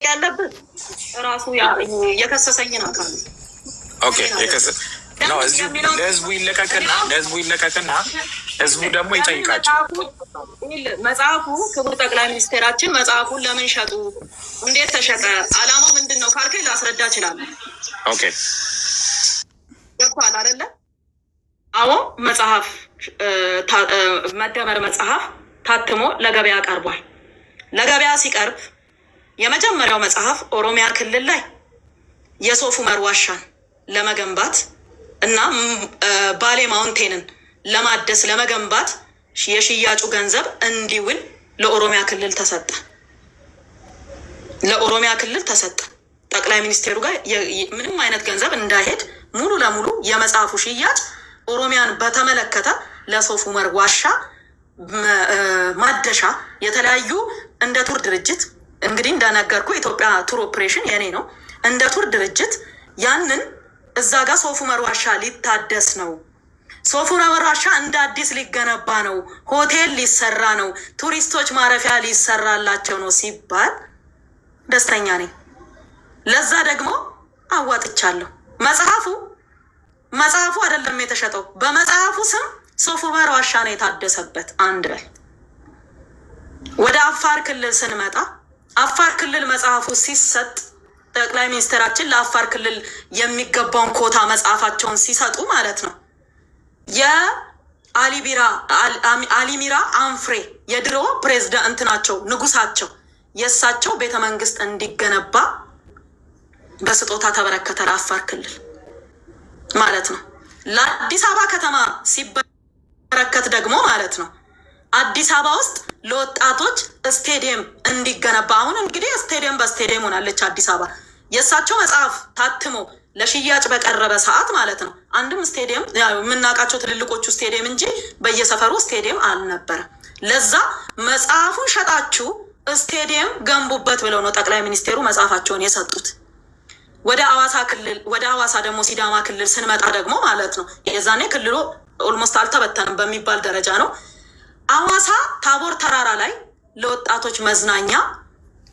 ያለብን ራሱ የከሰሰኝን አካል ኦኬ ነው ለህዝቡ ይለቀቅና ህዝቡ ደግሞ ይጠይቃቸው። መጽሐፉ ክቡር ጠቅላይ ሚኒስቴራችን መጽሐፉን ለምን ሸጡ፣ እንዴት ተሸጠ፣ አላማው ምንድን ነው ካልከኝ ላስረዳ እችላለሁ። ኦኬ ገብቶሃል አይደለ? አዎ መጽሐፍ መደመር መጽሐፍ ታትሞ ለገበያ ቀርቧል። ለገበያ ሲቀርብ የመጀመሪያው መጽሐፍ ኦሮሚያ ክልል ላይ የሶፍ ዑመር ዋሻን ለመገንባት እና ባሌ ማውንቴንን ለማደስ ለመገንባት የሽያጩ ገንዘብ እንዲውል ለኦሮሚያ ክልል ተሰጠ። ለኦሮሚያ ክልል ተሰጠ። ጠቅላይ ሚኒስቴሩ ጋር ምንም አይነት ገንዘብ እንዳይሄድ ሙሉ ለሙሉ የመጽሐፉ ሽያጭ ኦሮሚያን በተመለከተ ለሶፍ ዑመር ዋሻ ማደሻ የተለያዩ እንደ ቱር ድርጅት እንግዲህ እንደነገርኩ ኢትዮጵያ ቱር ኦፕሬሽን የኔ ነው። እንደ ቱር ድርጅት ያንን እዛ ጋር ሶፍ ዑመር ዋሻ ሊታደስ ነው፣ ሶፍ ዑመር ዋሻ እንደ አዲስ ሊገነባ ነው፣ ሆቴል ሊሰራ ነው፣ ቱሪስቶች ማረፊያ ሊሰራላቸው ነው ሲባል ደስተኛ ነኝ። ለዛ ደግሞ አዋጥቻለሁ። መጽሐፉ አይደለም የተሸጠው፣ በመጽሐፉ ስም ሶፍ ዑመር ዋሻ ነው የታደሰበት። አንድ በል ወደ አፋር ክልል ስንመጣ አፋር ክልል መጽሐፉ ሲሰጥ ጠቅላይ ሚኒስትራችን ለአፋር ክልል የሚገባውን ኮታ መጽሐፋቸውን ሲሰጡ ማለት ነው የአሊሚራ አንፍሬ የድሮ ፕሬዝዳንት ናቸው፣ ንጉሳቸው፣ የእሳቸው ቤተ መንግስት እንዲገነባ በስጦታ ተበረከተ ለአፋር ክልል ማለት ነው። ለአዲስ አበባ ከተማ ሲበረከት ደግሞ ማለት ነው አዲስ አበባ ውስጥ ለወጣቶች ስቴዲየም እንዲገነባ። አሁን እንግዲህ ስቴዲየም በስቴዲየም ሆናለች አዲስ አበባ። የእሳቸው መጽሐፍ ታትሞ ለሽያጭ በቀረበ ሰዓት ማለት ነው አንድም ስቴዲየም የምናውቃቸው ትልልቆቹ ስቴዲየም እንጂ በየሰፈሩ ስቴዲየም አልነበረም። ለዛ መጽሐፉን ሸጣችሁ ስቴዲየም ገንቡበት ብለው ነው ጠቅላይ ሚኒስቴሩ መጽሐፋቸውን የሰጡት። ወደ ሐዋሳ ደግሞ ሲዳማ ክልል ስንመጣ ደግሞ ማለት ነው የዛኔ ክልሉ ኦልሞስት አልተበተንም በሚባል ደረጃ ነው። ሐዋሳ ታቦር ተራራ ላይ ለወጣቶች መዝናኛ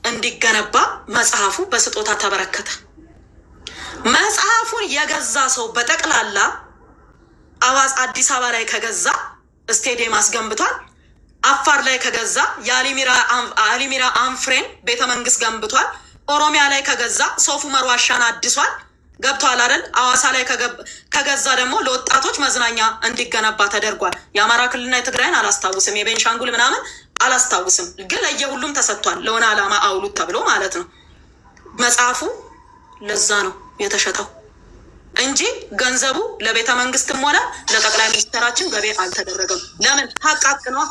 እንዲገነባ መጽሐፉ በስጦታ ተበረከተ። መጽሐፉን የገዛ ሰው በጠቅላላ አዲስ አበባ ላይ ከገዛ ስቴዲየም አስገንብቷል። አፋር ላይ ከገዛ የአሊሚራ አንፍሬን ቤተ መንግስት ገንብቷል። ኦሮሚያ ላይ ከገዛ ሶፍ ዑመር ዋሻን አድሷል። ገብቷል አይደል? ሐዋሳ ላይ ከገዛ ደግሞ ለወጣቶች መዝናኛ እንዲገነባ ተደርጓል። የአማራ ክልልና የትግራይን አላስታውስም፣ የቤንሻንጉል ምናምን አላስታውስም፣ ግን ለየሁሉም ተሰጥቷል። ለሆነ ዓላማ አውሉት ተብሎ ማለት ነው። መጽሐፉ ለዛ ነው የተሸጠው እንጂ ገንዘቡ ለቤተ መንግስትም ሆነ ለጠቅላይ ሚኒስትራችን ገቢ አልተደረገም። ለምን? ሀቅ ነው።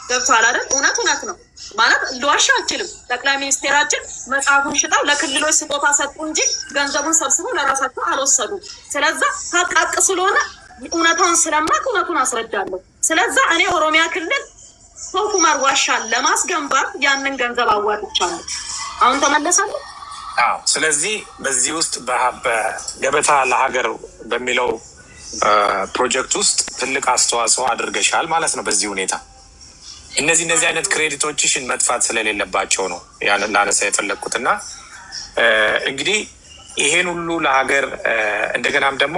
ገብቷል አይደል? እውነት ነው ማለት ልዋሻ አልችልም። ጠቅላይ ሚኒስቴራችን መጽሐፉን ሽጠው ለክልሎች ስጦታ ሰጡ እንጂ ገንዘቡን ሰብስበው ለራሳቸው አልወሰዱ። ስለዛ ሀቅ ስለሆነ እውነታውን ስለማቅ እውነቱን አስረዳለሁ። ስለዛ እኔ ኦሮሚያ ክልል ሶፍ ዑመር ዋሻን ለማስገንባት ያንን ገንዘብ አዋጥቻለሁ። አሁን ተመለሳለሁ። ስለዚህ በዚህ ውስጥ በገበታ ለሀገር በሚለው ፕሮጀክት ውስጥ ትልቅ አስተዋጽኦ አድርገሻል ማለት ነው። በዚህ ሁኔታ እነዚህ አይነት ክሬዲቶችሽን መጥፋት ስለሌለባቸው ነው ያንን ላነሳ የፈለግኩት። እና እንግዲህ ይሄን ሁሉ ለሀገር እንደገናም ደግሞ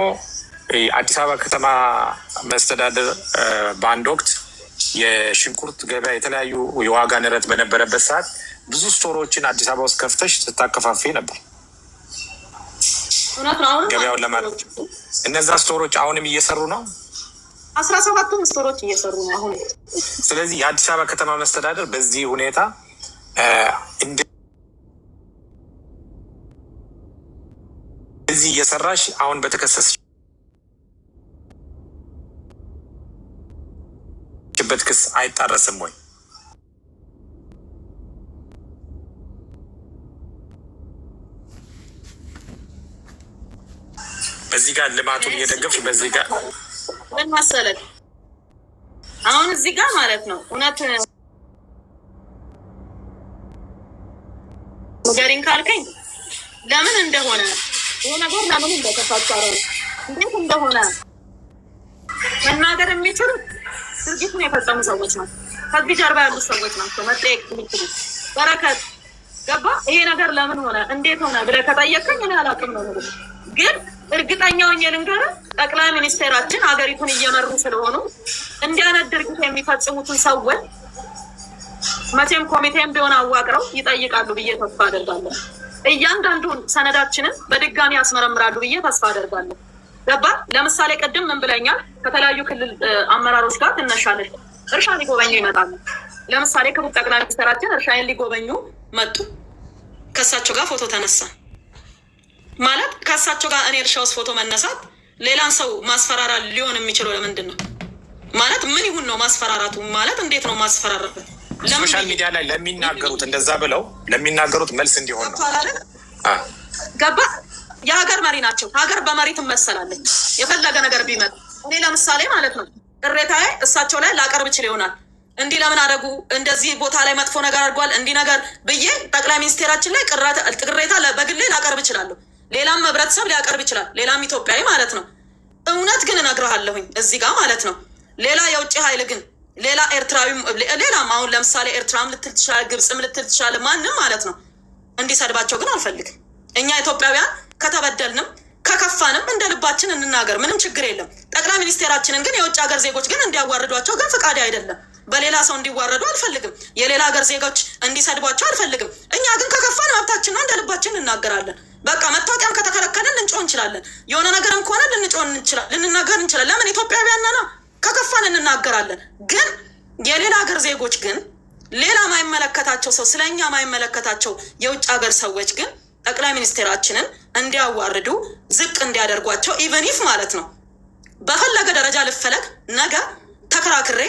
አዲስ አበባ ከተማ መስተዳደር በአንድ ወቅት የሽንኩርት ገበያ የተለያዩ የዋጋ ንረት በነበረበት ሰዓት ብዙ ስቶሮችን አዲስ አበባ ውስጥ ከፍተሽ ስታከፋፊ ነበር ገበያውን ለማለት። እነዛ ስቶሮች አሁንም እየሰሩ ነው። 17ቱም ስቶሮች እየሰሩ ነው አሁን። ስለዚህ የአዲስ አበባ ከተማ መስተዳደር በዚህ ሁኔታ እዚህ እየሰራሽ አሁን በተከሰሰችበት ክስ አይጣረስም ወይ? በዚህ ጋር ልማቱን እየደገፍሽ በዚህ ጋር ምን መሰለህ አሁን እዚህ ጋር ማለት ነው እውነት ነገሪን ካልከኝ ለምን እንደሆነ ይሄ ነገር ለምን እንደተፈጠረ እንዴት እንደሆነ መናገር የሚችሉት ድርጊቱን የፈጸሙ ሰዎች ናቸው። ከዚህ ጀርባ ያሉ ሰዎች ናቸው መጠየቅ የሚችሉት። በረከት ገባ? ይሄ ነገር ለምን ሆነ እንዴት ሆነ ብለህ ከጠየቀኝ እኔ አላውቅም ነው። ግን እርግጠኛው ልንገርህ ጠቅላይ ሚኒስቴራችን ሀገሪቱን እየመሩ ስለሆኑ እንዲህ አይነት ድርጊት የሚፈጽሙትን ሰዎች መቼም ኮሚቴም ቢሆን አዋቅረው ይጠይቃሉ ብዬ ተስፋ አደርጋለሁ። እያንዳንዱን ሰነዳችንን በድጋሚ ያስመረምራሉ ብዬ ተስፋ አደርጋለሁ። ገባ? ለምሳሌ ቅድም ምን ብለኛል? ከተለያዩ ክልል አመራሮች ጋር ትነሻለች። እርሻ ሊጎበኙ ይመጣሉ። ለምሳሌ ክቡር ጠቅላይ ሚኒስትራችን እርሻዬን ሊጎበኙ መጡ። ከእሳቸው ጋር ፎቶ ተነሳ ማለት ከእሳቸው ጋር እኔ እርሻ ውስጥ ፎቶ መነሳት ሌላን ሰው ማስፈራራ ሊሆን የሚችለው ለምንድን ነው? ማለት ምን ይሁን ነው ማስፈራራቱ? ማለት እንዴት ነው ማስፈራራበት? ሶሻል ሚዲያ ላይ ለሚናገሩት እንደዛ ብለው ለሚናገሩት መልስ እንዲሆን ነው። ገባ? የሀገር መሪ ናቸው። ሀገር በመሪ ትመሰላለች። የፈለገ ነገር ቢመጣ እኔ ለምሳሌ ማለት ነው ቅሬታዬ እሳቸው ላይ ላቀርብ ይችል ይሆናል። እንዲህ ለምን አደረጉ፣ እንደዚህ ቦታ ላይ መጥፎ ነገር አድርጓል፣ እንዲህ ነገር ብዬ ጠቅላይ ሚኒስቴራችን ላይ ቅሬታ በግሌ ላቀርብ ይችላለሁ። ሌላም ህብረተሰብ ሊያቀርብ ይችላል፣ ሌላም ኢትዮጵያዊ ማለት ነው። እውነት ግን እነግርሃለሁኝ እዚህ ጋር ማለት ነው ሌላ የውጭ ኃይል ግን ሌላ ኤርትራዊ ሌላም አሁን ለምሳሌ ኤርትራም ልትል ትችላል፣ ግብፅም ልትል ትችላል፣ ማንም ማለት ነው እንዲሰድባቸው ግን አልፈልግም። እኛ ኢትዮጵያውያን ከተበደልንም ከከፋንም እንደ ልባችን እንናገር፣ ምንም ችግር የለም። ጠቅላይ ሚኒስቴራችንን ግን የውጭ ሀገር ዜጎች ግን እንዲያዋርዷቸው ግን ፍቃድ አይደለም። በሌላ ሰው እንዲዋረዱ አልፈልግም። የሌላ ሀገር ዜጎች እንዲሰድቧቸው አልፈልግም። እኛ ግን ከከፋን መብታችን ነው፣ እንደ ልባችን እናገራለን። በቃ መታወቂያም ከተከለከልን ልንጮህ እንችላለን። የሆነ ነገርም ከሆነ ልንናገር እንችላለን። ለምን ኢትዮጵያውያን ነን፣ ከከፋን እንናገራለን። ግን የሌላ ሀገር ዜጎች ግን ሌላ ማይመለከታቸው ሰው ስለኛ ማይመለከታቸው የውጭ ሀገር ሰዎች ግን ጠቅላይ ሚኒስቴራችንን እንዲያዋርዱ ዝቅ እንዲያደርጓቸው ኢቨኒፍ ማለት ነው በፈለገ ደረጃ ልፈለግ ነገ ተከራክሬ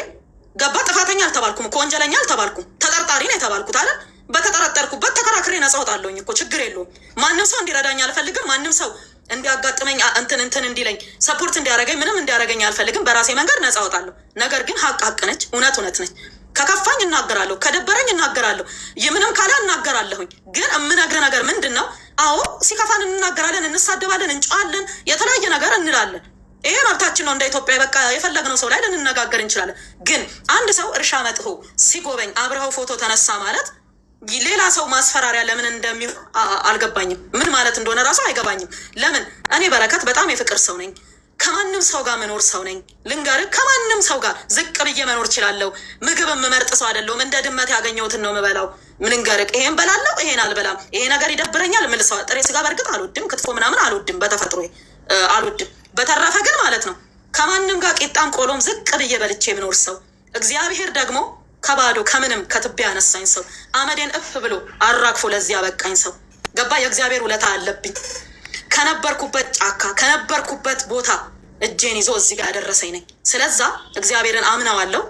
ገባ። ጥፋተኛ አልተባልኩም እኮ ወንጀለኛ አልተባልኩም፣ ተጠርጣሪ ነው የተባልኩት አለ። በተጠረጠርኩበት ተከራክሬ ነጻ ወጣለሁኝ እኮ ችግር የለውም። ማንም ሰው እንዲረዳኝ አልፈልግም። ማንም ሰው እንዲያጋጥመኝ እንትን እንዲለኝ ሰፖርት እንዲያደርገኝ ምንም እንዲያደርገኝ አልፈልግም። በራሴ መንገድ ነጻ ወጣለሁ። ነገር ግን ሀቅ ሀቅ ነች፣ እውነት እውነት ነች። ከከፋኝ እናገራለሁ፣ ከደበረኝ እናገራለሁ፣ የምንም ካለ እናገራለሁኝ። ግን የምነግርህ ነገር ምንድን ነው? አዎ ሲከፋን እንናገራለን፣ እንሳደባለን፣ እንጫዋለን፣ የተለያየ ነገር እንላለን። ይሄ መብታችን ነው። እንደ ኢትዮጵያ በቃ የፈለግነው ሰው ላይ ልንነጋገር እንችላለን። ግን አንድ ሰው እርሻ መጥቶ ሲጎበኝ አብረኸው ፎቶ ተነሳ ማለት ሌላ ሰው ማስፈራሪያ ለምን እንደሚሆን አልገባኝም። ምን ማለት እንደሆነ ራሱ አይገባኝም። ለምን እኔ በረከት በጣም የፍቅር ሰው ነኝ። ከማንም ሰው ጋር መኖር ሰው ነኝ። ልንገርህ፣ ከማንም ሰው ጋር ዝቅ ብዬ መኖር እችላለሁ። ምግብ የምመርጥ ሰው አይደለሁም። እንደ ድመት ያገኘሁትን ነው የምበላው። ልንገርህ፣ ይሄን በላለሁ፣ ይሄን አልበላም፣ ይሄ ነገር ይደብረኛል ምልሰዋል። ጥሬ ስጋ በእርግጥ አልወድም፣ ክትፎ ምናምን አልወድም፣ በተፈጥሮ አልወድም። በተረፈ ግን ማለት ነው ከማንም ጋር ቂጣም ቆሎም ዝቅ ብዬ በልቼ የምኖር ሰው፣ እግዚአብሔር ደግሞ ከባዶ ከምንም ከትቢያ ያነሳኝ ሰው፣ አመዴን እፍ ብሎ አራግፎ ለዚህ ያበቃኝ ሰው። ገባ? የእግዚአብሔር ውለታ አለብኝ። ከነበርኩበት ጫካ ከነበርኩበት ቦታ እጄን ይዞ እዚህ ጋር ያደረሰኝ ነኝ። ስለዛ እግዚአብሔርን አምነዋለሁ።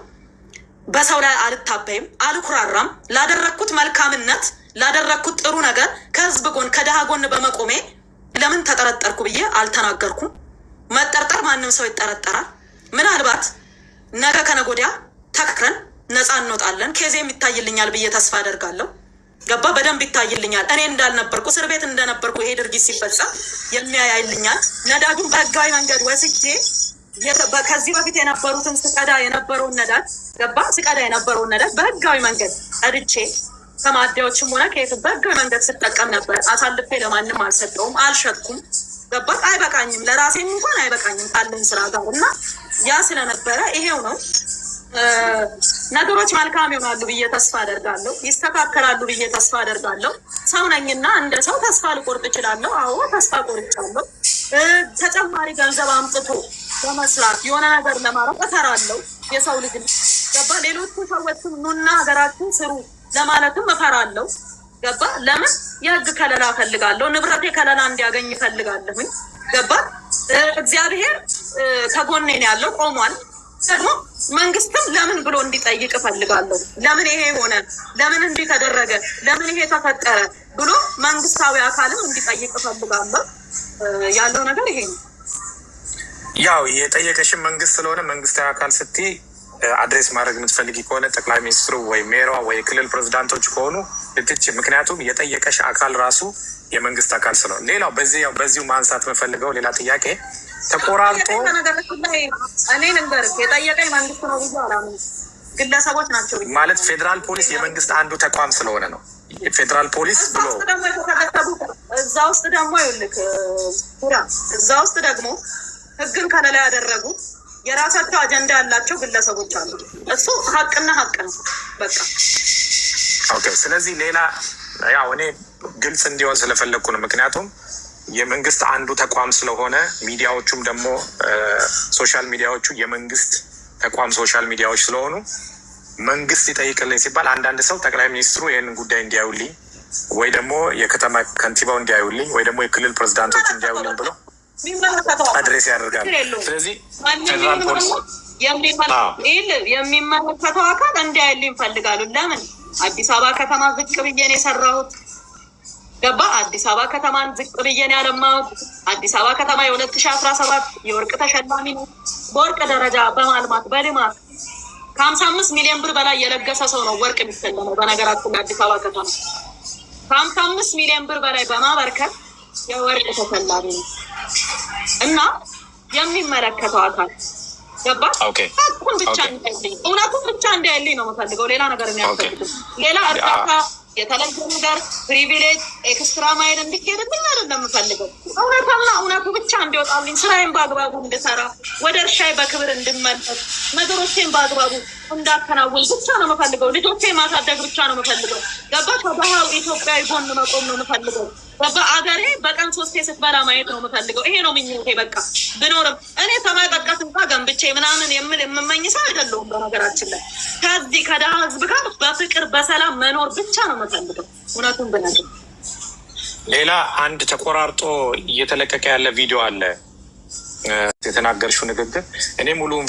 በሰው ላይ አልታበይም፣ አልኩራራም። ላደረግኩት መልካምነት ላደረግኩት ጥሩ ነገር ከህዝብ ጎን ከድሃ ጎን በመቆሜ ለምን ተጠረጠርኩ ብዬ አልተናገርኩም። መጠርጠር ማንም ሰው ይጠረጠራል። ምናልባት ነገ ከነገ ወዲያ ተክረን ነፃ እንወጣለን። ኬዜም ይታይልኛል ብዬ ተስፋ አደርጋለሁ። ገባ? በደንብ ይታይልኛል። እኔ እንዳልነበርኩ እስር ቤት እንደነበርኩ ይሄ ድርጊት ሲፈጸም የሚያያይልኛል። ነዳጁን በህጋዊ መንገድ ወስጄ ከዚህ በፊት የነበሩትን ስቀዳ የነበረውን ነዳጅ ገባ? ስቀዳ የነበረውን ነዳጅ በህጋዊ መንገድ ቀድቼ ከማደያዎችም ሆነ ከየት በህጋዊ መንገድ ስጠቀም ነበር። አሳልፌ ለማንም አልሰጠውም፣ አልሸጥኩም። ገባ? አይበቃኝም፣ ለራሴም እንኳን አይበቃኝም ካለኝ ስራ ጋር እና ያ ስለነበረ ይሄው ነው። ነገሮች መልካም ይሆናሉ ብዬ ተስፋ አደርጋለሁ። ይስተካከላሉ ብዬ ተስፋ አደርጋለሁ። ሰው ነኝና እንደ ሰው ተስፋ ልቆርጥ እችላለሁ። አዎ ተስፋ ቆርጫለሁ። ተጨማሪ ገንዘብ አምጥቶ በመስራት የሆነ ነገር ለማድረግ እፈራለሁ። የሰው ልጅ ገባ? ሌሎቹ ሰዎችም ኑና ሀገራችን ስሩ ለማለትም እፈራለሁ። ገባ? ለምን? የህግ ከለላ እፈልጋለሁ። ንብረቴ ከለላ እንዲያገኝ እፈልጋለሁኝ። ገባ? እግዚአብሔር ከጎኔ ነው ያለው፣ ቆሟል። ደግሞ መንግስትም ለምን ብሎ እንዲጠይቅ እፈልጋለሁ። ለምን ይሄ ሆነ፣ ለምን እንዲህ ተደረገ፣ ለምን ይሄ ተፈጠረ ብሎ መንግስታዊ አካልም እንዲጠይቅ እፈልጋለሁ። ያለው ነገር ይሄ ነው። ያው የጠየቀሽን መንግስት ስለሆነ መንግስታዊ አካል ስትይ አድሬስ ማድረግ የምትፈልጊ ከሆነ ጠቅላይ ሚኒስትሩ ወይ ሜሯ ወይ ክልል ፕሬዚዳንቶች ከሆኑ ልትች፣ ምክንያቱም የጠየቀሽ አካል ራሱ የመንግስት አካል ስለሆነ። ሌላው በዚሁ ማንሳት የምፈልገው ሌላ ጥያቄ ተቆራርጦ እኔ ነገር የጠየቀኝ መንግስት ነው ብዬ አላምንም፣ ግለሰቦች ናቸው ማለት ፌዴራል ፖሊስ የመንግስት አንዱ ተቋም ስለሆነ ነው። ፌዴራል ፖሊስ ብሎ እዛ ውስጥ ደግሞ ይልክ እዛ ውስጥ ደግሞ ህግን ከለላ ያደረጉት የራሳቸው አጀንዳ ያላቸው ግለሰቦች አሉ። እሱ ሀቅና ሀቅ ነው በቃ። ኦኬ። ስለዚህ ሌላ ያው እኔ ግልጽ እንዲሆን ስለፈለግኩ ነው። ምክንያቱም የመንግስት አንዱ ተቋም ስለሆነ ሚዲያዎቹም ደግሞ ሶሻል ሚዲያዎቹ የመንግስት ተቋም ሶሻል ሚዲያዎች ስለሆኑ መንግስት ይጠይቅልኝ ሲባል አንዳንድ ሰው ጠቅላይ ሚኒስትሩ ይህንን ጉዳይ እንዲያዩልኝ ወይ ደግሞ የከተማ ከንቲባው እንዲያዩልኝ ወይ ደግሞ የክልል ፕሬዚዳንቶች እንዲያዩልኝ ብሎ አድሬስ ያደርጋል። ስለዚህ ፌደራል ፖሊስ የሚመለከተው አካል እንዲያዩልኝ ይፈልጋሉ። ለምን አዲስ አበባ ከተማ ዝቅ ብዬ ነው የሰራሁት። ገባ? አዲስ አበባ ከተማን ዝቅ ብዬ ነው ያለማሁት። አዲስ አበባ ከተማ የ2017 የወርቅ ተሸላሚ ነው። በወርቅ ደረጃ በማልማት በልማት ከ55 ሚሊዮን ብር በላይ የለገሰ ሰው ነው ወርቅ የሚሸለመው። በነገራችን አዲስ አበባ ከተማ ከ55 ሚሊዮን ብር በላይ በማበርከት የወርቅ ተሸላሚ ነው እና የሚመለከተው አካል ገባ? ሀቁን ብቻ እንዳይልኝ፣ እውነቱን ብቻ እንዳይልኝ ነው የምፈልገው። ሌላ ነገር የሚያስፈልግም ሌላ እርዳታ የተለየ ነገር ፕሪቪሌጅ ኤክስትራ ማይል እንዲሄድልኝ አይደለም የምፈልገው። እውነትና እውነቱ ብቻ እንዲወጣልኝ፣ ስራዬን በአግባቡ እንድሰራ፣ ወደ እርሻዬ በክብር እንድመለስ፣ ነገሮቼን በአግባቡ እንዳከናውን ብቻ ነው የምፈልገው። ልጆቼ ማሳደግ ብቻ ነው የምፈልገው። ገባ? ከበሃው ኢትዮጵያዊ ጎን መቆም ነው የምፈልገው። ገባ? አገሬ በቀን 3 ስትበላ ማየት ነው የምፈልገው። ይሄ ነው ምኞቴ። በቃ ብኖርም እኔ ሰማይ ጠቀስ እንኳ ገንብቼ ምናምን የምመኝ ሰው አይደለሁም። በነገራችን ላይ ከዚህ ከደሃ ህዝብ ጋር በፍቅር በሰላም መኖር ብቻ ነው የምፈልገው። እውነቱን ብነግር ሌላ አንድ ተቆራርጦ እየተለቀቀ ያለ ቪዲዮ አለ የተናገርሽው ንግግር። እኔ ሙሉውን